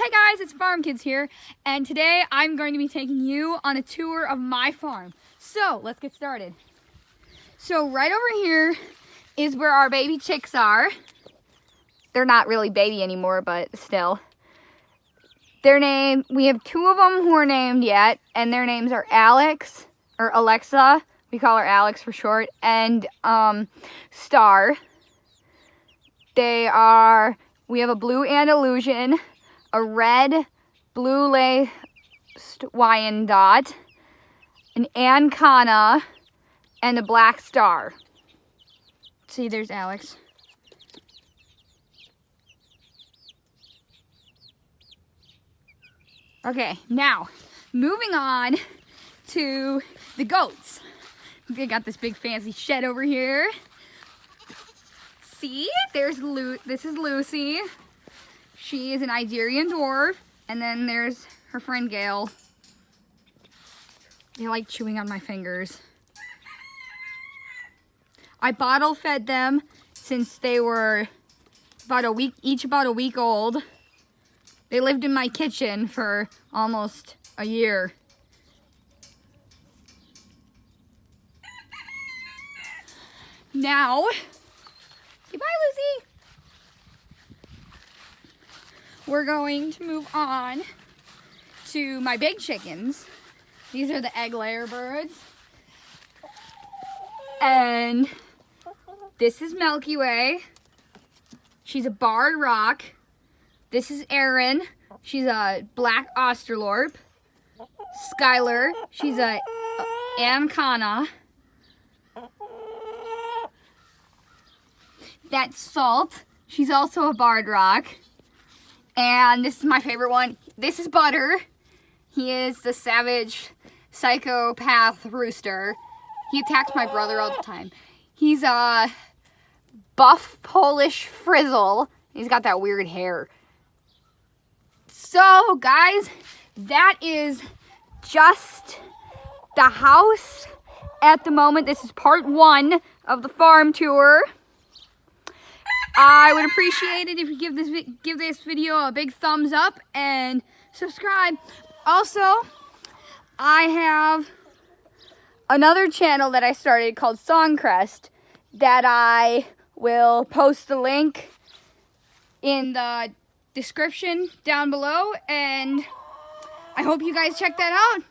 Hey guys, it's Farm Kids here, and today I'm going to be taking you on a tour of my farm. So, let's get started. So, right over here is where our baby chicks are. They're not really baby anymore, but still. Their name, we have two of them who are named yet, and their names are Alex, or Alexa, we call her Alex for short, and Star. We have a blue Andalusian, a red blue laced Wyandotte, an Ancona, and a black star. See, there's Alex. Okay, now, moving on to the goats. They got this big fancy shed over here. See, this is Lucy. She is an Iberian dwarf, and then there's her friend Gail. They like chewing on my fingers. I bottle fed them since they were about a week old. They lived in my kitchen for almost a year. Now, goodbye, Lucy. We're going to move on to my big chickens. These are the egg layer birds. And this is Milky Way. She's a barred rock. This is Erin. She's a black Australorp. Skylar. She's a Ancona. That's Salt. She's also a barred rock. And this is my favorite one. This is Butter. He is the savage psychopath rooster. He attacks my brother all the time. He's a buff Polish frizzle. He's got that weird hair. So, guys, that is just the house at the moment. This is part 1 of the farm tour. I would appreciate it if you give this video a big thumbs up and subscribe. Also, I have another channel that I started called Songcrest that I will post the link in the description down below, and I hope you guys check that out.